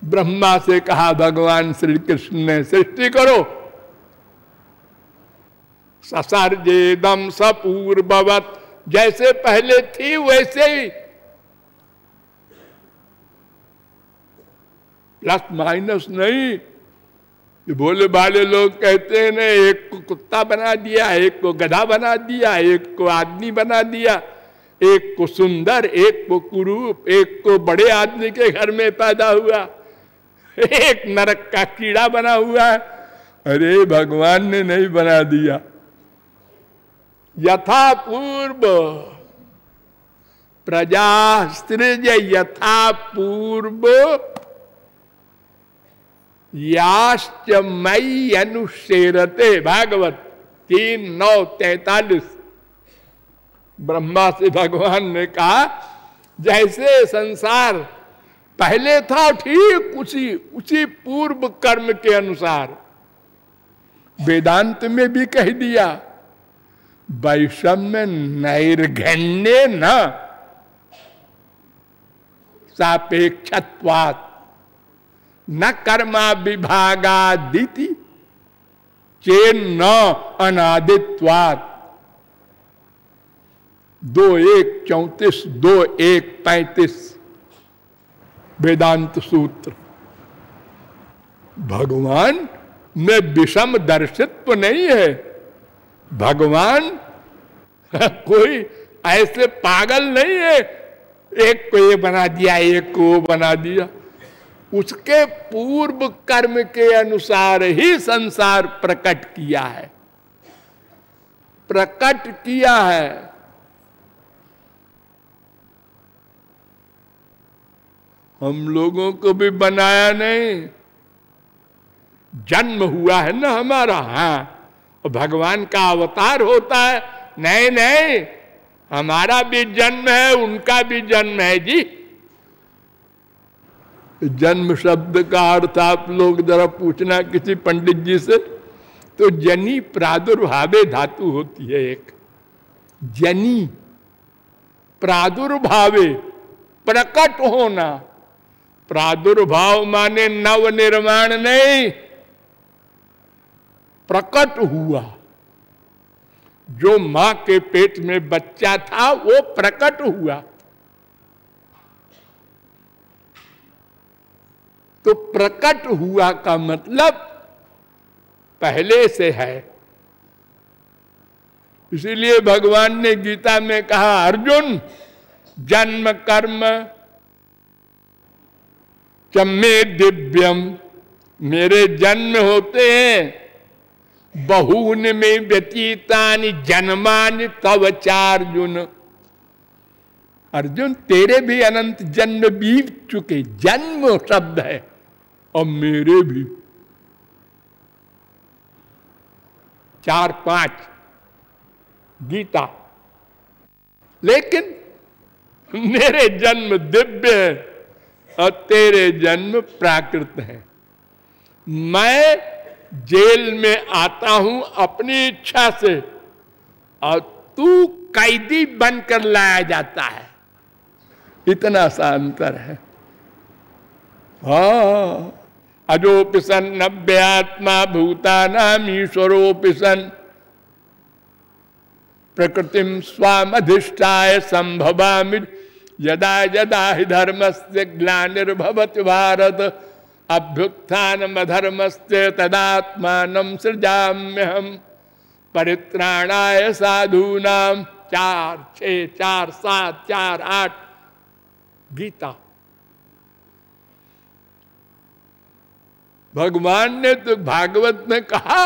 ब्रह्मा से कहा भगवान श्री कृष्ण ने, सृष्टि करो। ससर्जेदम सपूर्ववत, जैसे पहले थी वैसे ही, प्लस माइनस नहीं। ये भोले भाले लोग कहते हैं ना, एक को कुत्ता बना दिया, एक को गधा बना दिया, एक को आदमी बना दिया, एक को सुंदर, एक को कुरूप, एक को बड़े आदमी के घर में पैदा हुआ, एक नरक का कीड़ा बना हुआ है। अरे भगवान ने नहीं बना दिया। यथा पूर्व प्रजा सृज यथा पूर्व याश्च मयि अनुसेरते, भागवत 3:9-43। ब्रह्मा से भगवान ने कहा जैसे संसार पहले था ठीक उसी पूर्व कर्म के अनुसार। वेदांत में भी कह दिया, वैषम्य नैर्घण्ये न सापेक्षत्वात् न कर्मा विभागादिति चेन्न अनादित्वात्। 2:1-34, 2:1-35 वेदांत सूत्र। भगवान में विषम दर्शित्व नहीं है। भगवान कोई ऐसे पागल नहीं है, एक को ये बना दिया, एक को वो बना दिया। उसके पूर्व कर्म के अनुसार ही संसार प्रकट किया है, प्रकट किया है। हम लोगों को भी बनाया नहीं, जन्म हुआ है ना हमारा। हाँ, भगवान का अवतार होता है। नहीं नहीं, हमारा भी जन्म है, उनका भी जन्म है जी। जन्म शब्द का अर्थ आप लोग जरा पूछना किसी पंडित जी से, तो जनी प्रादुर्भावे धातु होती है एक। जनी प्रादुर्भावे, प्रकट होना। प्रादुर्भाव माने नव निर्माण नहीं, प्रकट हुआ। जो मां के पेट में बच्चा था वो प्रकट हुआ। तो प्रकट हुआ का मतलब पहले से है। इसीलिए भगवान ने गीता में कहा, अर्जुन जन्म कर्म चम्मे दिव्यम, मेरे जन्म होते हैं बहून में व्यतीतानि जन्मानि तव चार्जुन। अर्जुन तेरे भी अनंत जन्म बीत चुके, जन्म शब्द है, और मेरे भी 4-5 गीता। लेकिन मेरे जन्म दिव्य है और तेरे जन्म प्राकृत है। मैं जेल में आता हूं अपनी इच्छा से, और तू कैदी बनकर लाया जाता है। इतना सा अंतर है। हाँ, अजोपिसन नव्यात्मा भूतानाम ईश्वरोपिसन प्रकृतिम स्वामधिष्ठाय संभवामि यदा यदा हि धर्मस्य ग्लानिर्भवति भारत अभ्युत्थानम अधर्मस्य तदात्मानं सृजाम्यहम् परित्राणाय साधूनां। 4-6, 4-7, 4-8 गीता। भगवान ने तो भागवत में कहा,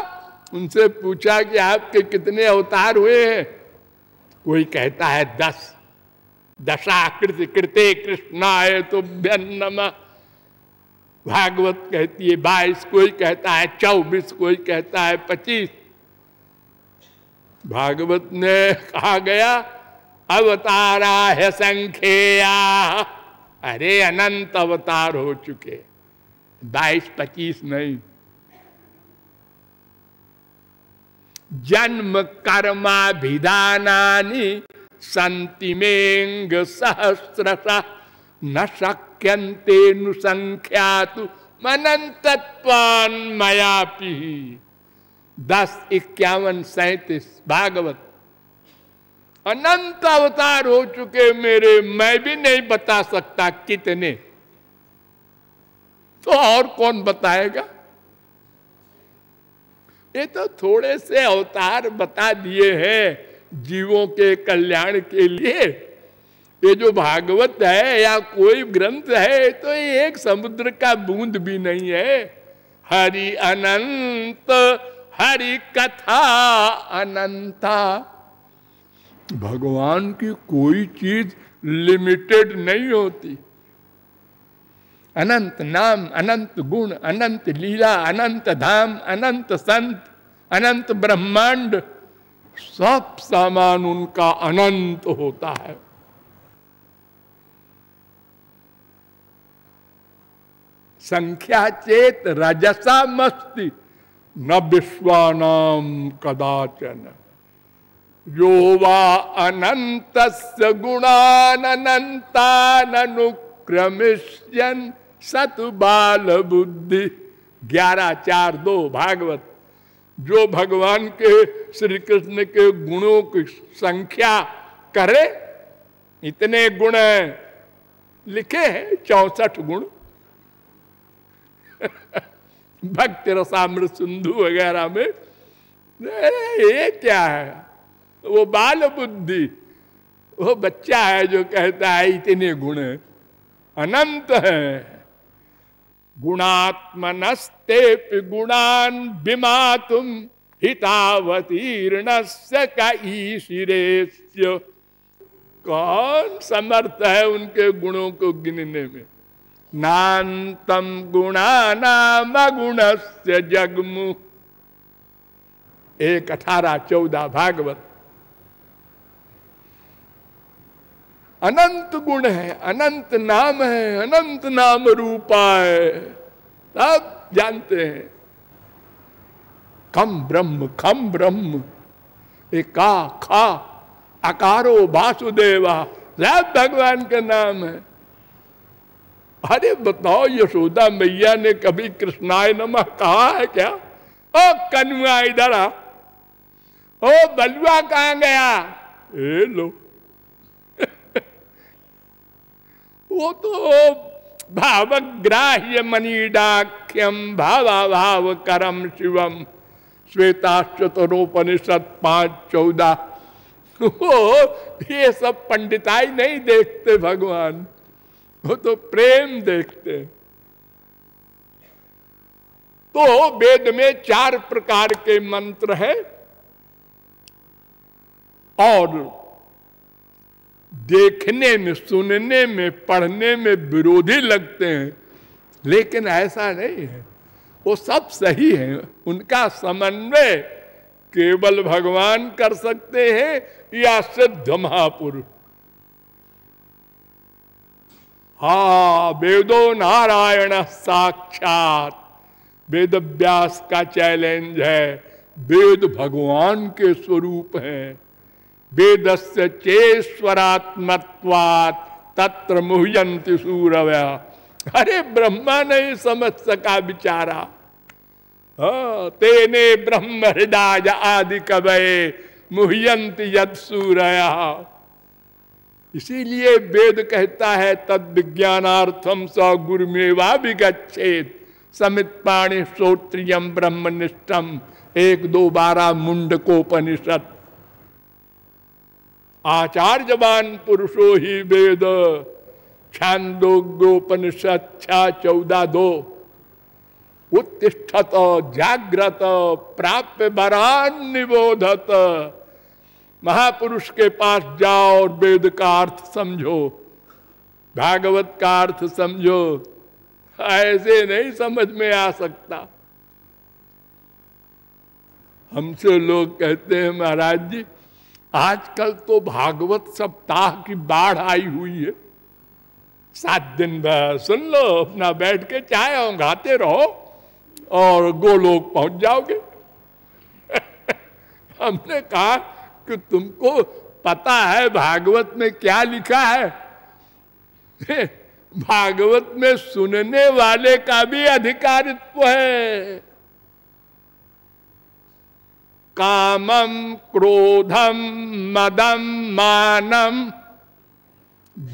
उनसे पूछा कि आपके कितने अवतार हुए हैं? कोई कहता है 10। दशाकृति कृते कृष्णाय तुभ्यं नमः। भागवत कहती है 22, कोई कहता है 24, कोई कहता है 25। भागवत ने कहा गया अवतारा है संख्या। अरे अनंत अवतार हो चुके, 22-25 नहीं। जन्म कर्माभिधानानि सन्ति मेंग सहस्रशः न शक्ति शक्यंतेनुसंख्यातु अनंतत्वान् मयापि। 10:51-37 भागवत। अनंत अवतार हो चुके मेरे, मैं भी नहीं बता सकता कितने, तो और कौन बताएगा। ये तो थोड़े से अवतार बता दिए हैं जीवों के कल्याण के लिए। ये जो भागवत है या कोई ग्रंथ है, तो ये एक समुद्र का बूंद भी नहीं है। हरि अनंत, हरि कथा अनंता। भगवान की कोई चीज लिमिटेड नहीं होती। अनंत नाम, अनंत गुण, अनंत लीला, अनंत धाम, अनंत संत, अनंत ब्रह्मांड, सब सामान उनका अनंत होता है। संख्या चेत रजसा मस्ति न विश्वानाम कदाचन। यो वा अनंतस्य गुणान अनंतान अनुक्रमिष्यन् सतु बाल बुद्धि। 11:4-2 भागवत। जो भगवान के, श्री कृष्ण के गुणों की संख्या करे, इतने गुण लिखे हैं, 64 गुण। भक्ति रसामृत सिंधु वगैरह में। ये क्या है? वो बाल बुद्धि, वो बच्चा है जो कहता है इतने गुण अनंत है। गुणात्मनस्ते गुणान विमातुम हितावतीर्णस्य कैशिरेस्य। कौन समर्थ है उनके गुणों को गिनने में? नान्तम गुणानाम गुणस्य जगमु। 1:18-14 भागवत। अनंत गुण है, अनंत नाम है, अनंत नाम रूपा है, सब जानते हैं। खम ब्रह्म, एका खा अकारो वासुदेवा, सब भगवान के नाम है। अरे बताओ, यशोदा मैया ने कभी कृष्णाय नमः कहा है क्या? ओ कनुआ इधर आ, ओ बलुआ कहां गया? ए लो। वो तो भावग्राह्य मनीडाख्यम भावाभाव करम शिवम। श्वेताश्वतरोपनिषद 5:14। ये सब पंडिताई नहीं देखते भगवान, वो तो प्रेम देखते। तो वेद में 4 प्रकार के मंत्र हैं और देखने में, सुनने में, पढ़ने में विरोधी लगते हैं, लेकिन ऐसा नहीं है, वो सब सही है। उनका समन्वय केवल भगवान कर सकते हैं या सिद्ध महापुरुष। हाँ, वेदो नारायण साक्षात, वेद व्यास का चैलेंज है। वेद भगवान के स्वरूप हैं। वेदस्य चेश्वरात्मत्वात् तत्र मुह्यन्ति सूरवः। अरे ब्रह्मा नहीं समझ सका बिचारा। तेने ब्रह्म हृदय आदि कवये मुह्यन्ति यत् सूरयः। इसीलिए वेद कहता है तद विज्ञानार्थम स गुरुमेवा विगच्छेत् समित पाणि श्रोत्रियम ब्रह्मनिष्ठम। 1-2-12 मुंडकोपनिषद। आचार्यवान पुरुषो ही वेद। छांदोग्योपनिषद 6:14-2। उत्तिष्ठत जाग्रत प्राप्य वरान निबोधत। महापुरुष के पास जाओ और वेद का अर्थ समझो, भागवत का अर्थ समझो। ऐसे नहीं समझ में आ सकता। हमसे लोग कहते हैं महाराज जी आजकल तो भागवत सप्ताह की बाढ़ आई हुई है, 7 दिन भर सुन लो, अपना बैठ के चाय औंघाते रहो और गोलोक पहुंच जाओगे। हमने कहा कि तुमको पता है भागवत में क्या लिखा है? भागवत में सुनने वाले का भी अधिकारित्व है। कामम क्रोधम मदम मानम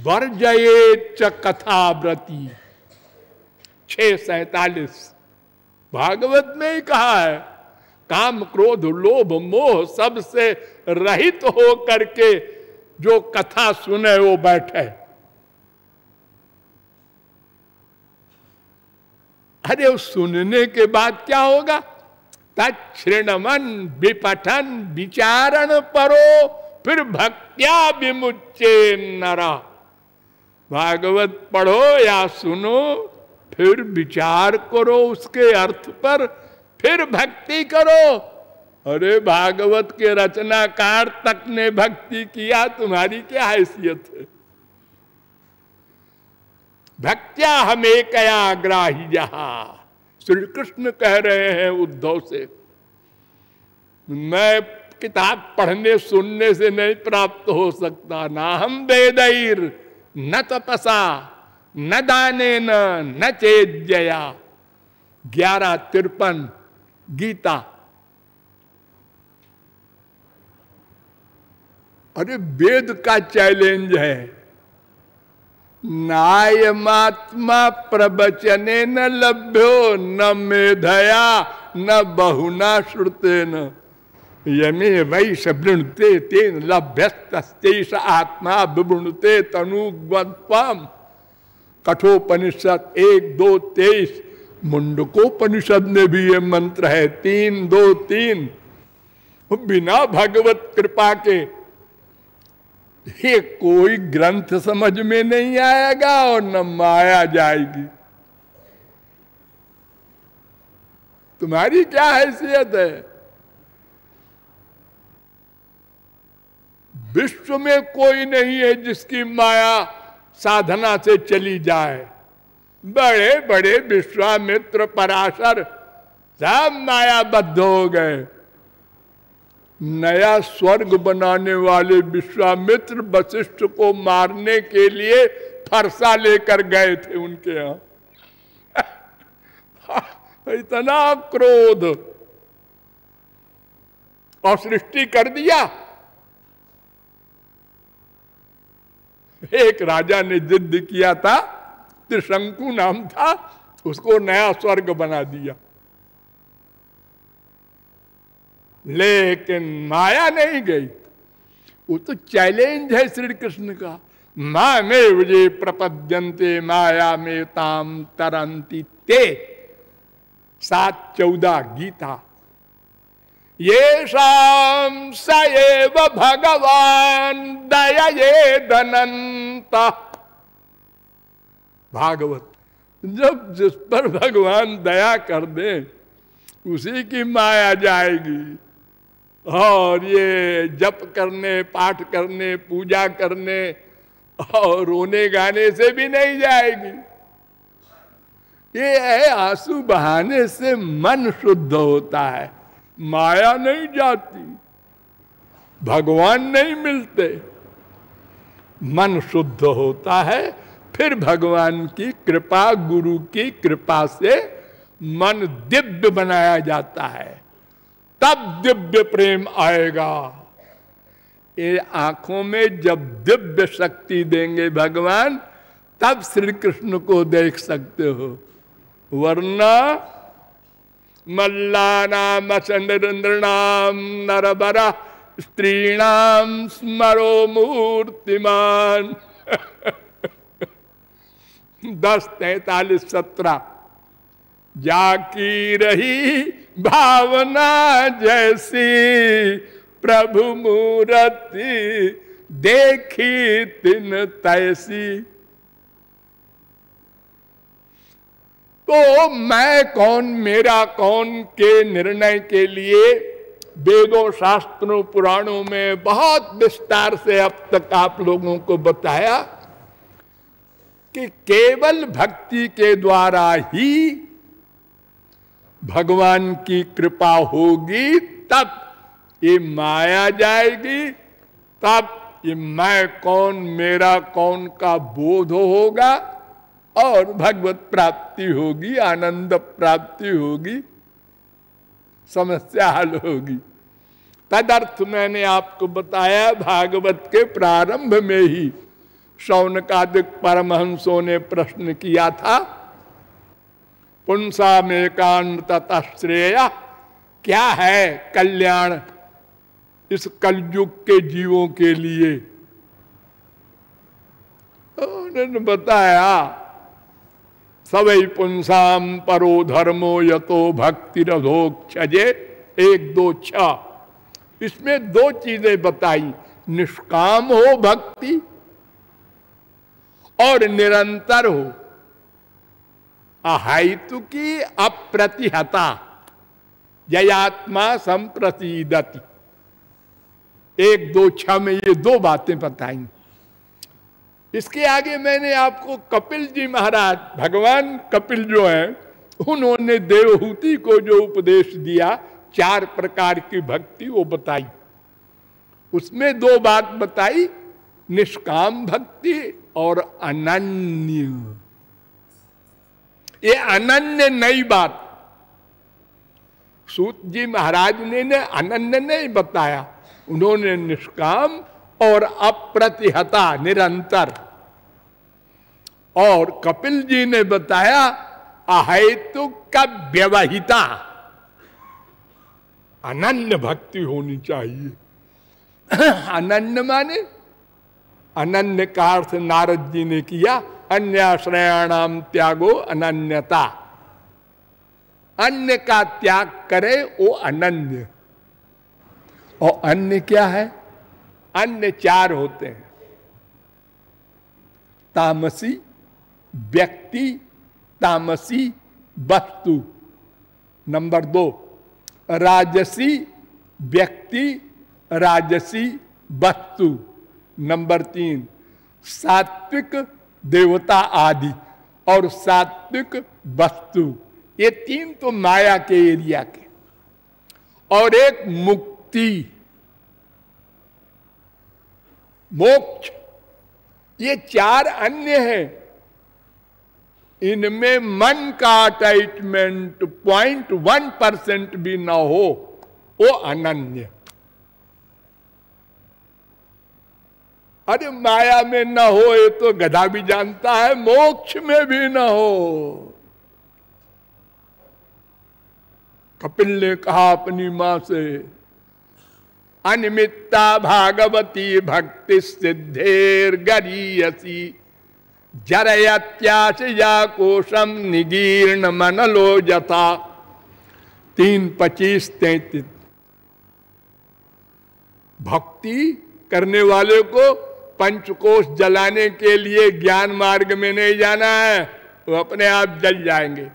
वर्जयेच्च कथाव्रती 6:47 भागवत में ही कहा है। काम क्रोध लोभ मोह सबसे रहित हो करके जो कथा सुने वो बैठे। अरे उस सुनने के बाद क्या होगा? तच्छृणमन विपठन विचारण परो फिर भक्त्या विमुच्चे नरा। भागवत पढ़ो या सुनो, फिर विचार करो उसके अर्थ पर, फिर भक्ति करो। अरे भागवत के रचनाकार तक ने भक्ति किया, तुम्हारी क्या हैसियत है? भक्त्या हमें कया ग्राही जहा। श्री कृष्ण कह रहे हैं उद्धव से, मैं किताब पढ़ने सुनने से नहीं प्राप्त हो सकता। ना हम वेदैर न तपसा न दानेन न चेज्जया। 11:53 गीता। अरे वेद का चैलेंज है। नायमात्मा प्रवचने न लभ्यो न मेधया न बहुना श्रुतेन यमे वै शृणुते तेन लभ्यस्तस्तेष आत्मा विवृणुते तनुग्वत्वम। कठोपनिषद 1-2-23। मुंडकोपनिषद में भी ये मंत्र है 3-2-3। बिना भगवत कृपा के ये कोई ग्रंथ समझ में नहीं आएगा और न माया जाएगी। तुम्हारी क्या हैसियत है? विश्व में कोई नहीं है जिसकी माया साधना से चली जाए। बड़े बड़े विश्वामित्र पराशर सब मायाबद्ध हो गए। नया स्वर्ग बनाने वाले विश्वामित्र वशिष्ठ को मारने के लिए फरसा लेकर गए थे उनके यहां। इतना क्रोध और सृष्टि कर दिया। एक राजा ने जिद किया था, त्रिशंकु नाम था, उसको नया स्वर्ग बना दिया। लेकिन माया नहीं गई। वो तो चैलेंज है श्री कृष्ण का। माँ में विजय प्रपद्यन्ते माया में ताम तरंती ते। 7:14 गीता। ये शाम सएव भगवान दये धनंता। भागवत। जब जिस पर भगवान दया कर दे उसी की माया जाएगी। और ये जप करने, पाठ करने, पूजा करने और रोने गाने से भी नहीं जाएगी। ये है आंसू बहाने से मन शुद्ध होता है, माया नहीं जाती, भगवान नहीं मिलते। मन शुद्ध होता है, फिर भगवान की कृपा, गुरु की कृपा से मन दिव्य बनाया जाता है, तब दिव्य प्रेम आएगा। ये आंखों में जब दिव्य शक्ति देंगे भगवान, तब श्री कृष्ण को देख सकते हो। वरना मल्लानाम नृणाम नरबरा स्त्रीणाम स्मरो मूर्तिमान। 10:43-17। जाकी रही भावना जैसी प्रभु मूर्ति देखी तिन तैसी। तो मैं कौन मेरा कौन के निर्णय के लिए वेदों, शास्त्रों, पुराणों में बहुत विस्तार से अब तक आप लोगों को बताया कि केवल भक्ति के द्वारा ही भगवान की कृपा होगी, तब ये माया जाएगी, तब ये मैं कौन मेरा कौन का बोध होगा, और भगवत प्राप्ति होगी, आनंद प्राप्ति होगी, समस्या हल होगी। तदर्थ मैंने आपको बताया भागवत के प्रारंभ में ही शौनकादिक परमहंसों ने प्रश्न किया था, पुंसा में कांड तथा श्रेय, क्या है कल्याण इस कलयुग के जीवों के लिए। उन्होंने बताया सवै पुंसाम परो धर्मो यतो भक्ति रधोक्षजे 1, 2, 6। इसमें 2 चीजें बताई, निष्काम हो भक्ति और निरंतर हो, अहेतु की अप्रतिहता, जयात्मा संप्रतिदति। 1, 2, 6 में ये 2 बातें बताई। इसके आगे मैंने आपको कपिल जी महाराज, भगवान कपिल जो हैं, उन्होंने देवहूति को जो उपदेश दिया 4 प्रकार की भक्ति वो बताई। उसमें 2 बात बताई, निष्काम भक्ति और अनन्य। ये अनन्य नई बात सूत जी महाराज ने अनन्य नहीं बताया, उन्होंने निष्काम और अप्रतिहता, निरंतर। और कपिल जी ने बताया अहेतु का व्यवहिता, अनन्य भक्ति होनी चाहिए। अनन्य माने, अनन्य का अर्थ नारद जी ने किया, अन्याश्रयाणाम त्यागो अनन्यता। अन्य का त्याग करे वो अनन्य। और अन्य क्या है? अन्य 4 होते हैं, तामसी व्यक्ति, तामसी वस्तु, नंबर 2 राजसी व्यक्ति, राजसी वस्तु, नंबर 3 सात्विक देवता आदि और सात्विक वस्तु। ये 3 तो माया के एरिया के। और एक मुक्ति, मोक्ष, ये 4 अन्य हैं। इनमें मन का अटैचमेंट 0.1% भी ना हो, वो अनन्य। अरे माया में ना हो ये तो गधा भी जानता है, मोक्ष में भी ना हो। कपिल ने कहा अपनी मां से, अनिमित्ता भागवती भक्ति सिद्धेर गरीयसी जरयत्याशया कोशम निगीर्ण मनलो जथा। 3, 25, 33। भक्ति करने वाले को पंचकोश जलाने के लिए ज्ञान मार्ग में नहीं जाना है, वो अपने आप जल जाएंगे।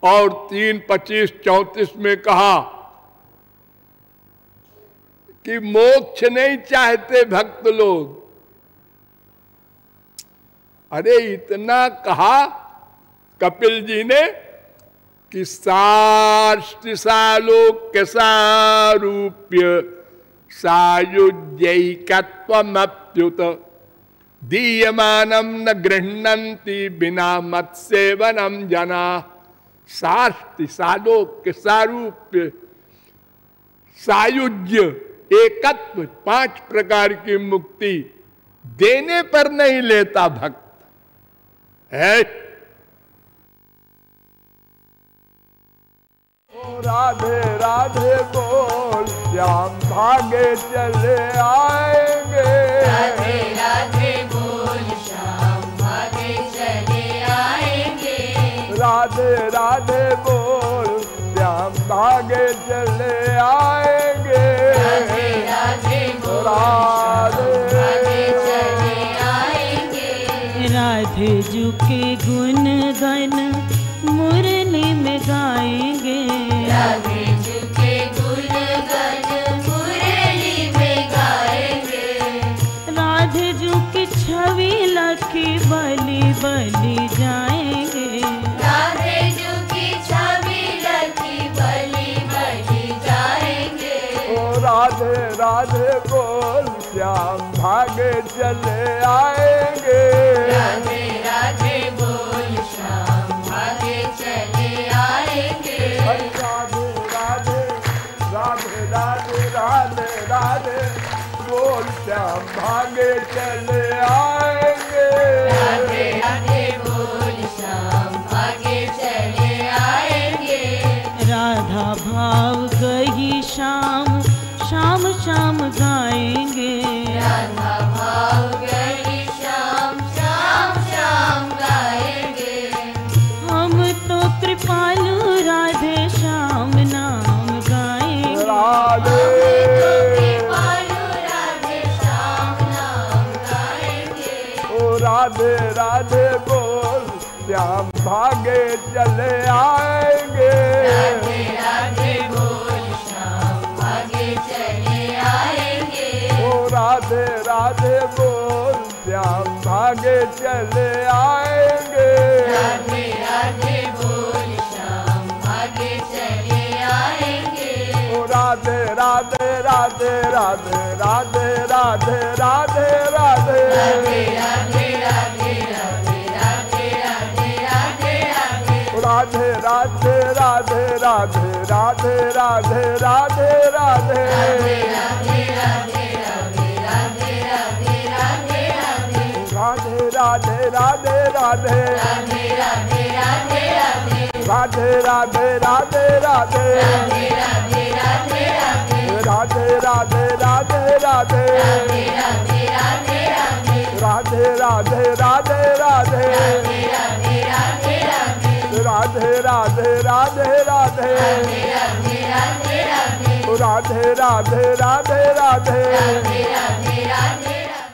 और 3, 25, 34 में कहा कि मोक्ष नहीं चाहते भक्त लोग। अरे इतना कहा कपिल जी ने कि सालोक्य सारूप्य सायुज्यैकत्वमप्युत दीयमानम न गृह्णन्ति बिना मत्सेवनम जना। साष्टि, सालोक्य, सारूप्य, सायुज्य, एकत्व, 5 प्रकार की मुक्ति देने पर नहीं लेता भक्त है। राधे राधे बोल, श्याम भागे चले आएंगे। राधे राधे बोल, श्याम भागे चले आएंगे। राधे राधे बोल, श्याम भागे चले आएंगे। राधे राधे बोल, भागे चले आएंगे। राधे जी के गुण गन मुरली में गाएंगे। राधे जी के गुण गन मुरली में गाएंगे। राधे जी की छवि लखी बलि बलि जाएंगे। राधे जी की छवि लखी बलि बलि जाएंगे। ओ राधे राधे बोल श्याम भागे चले आएंगे। राधे राधे बोल श्याम भागे चले आएंगे। राधे राधे राधे राधे राधे राधे बोल श्याम भागे चले आएंगे। राधे राधे बोल श्याम भागे चले आएंगे। राधा भाव गही श्याम श्याम श्याम गाएंगे। राधा भाव गई श्याम श्याम श्याम गाएंगे। हम तो कृपालु राधे श्याम नाम गाएंगे। राधे कृपालु राधे श्याम नाम गाएंगे। ओ राधे राधे बोल श्याम भागे चले आएंगे। राधे राधे बोल श्याम भागे चले आएंगे। ओ राधे राधे बोल श्याम भागे चले आएंगे। राधे राधे बोल श्याम भागे चले आएंगे। ओ राधे राधे राधे राधे राधे राधे राधे राधे राधे राधे राधे राधे राधे राधे राधे राधे। ओ राधे राधे राधे राधे राधे राधे राधे राधे राधे राधे राधे राधे राधे राधे राधे राधे। राधे राधे राधे राधे राधे राधे राधे राधे। राधे राधे राधे राधे राधे राधे राधे राधे राधे। राधे राधे राधे राधे राधे राधे राधे राधे राधे राधे राधे। राधे राधे राधे राधे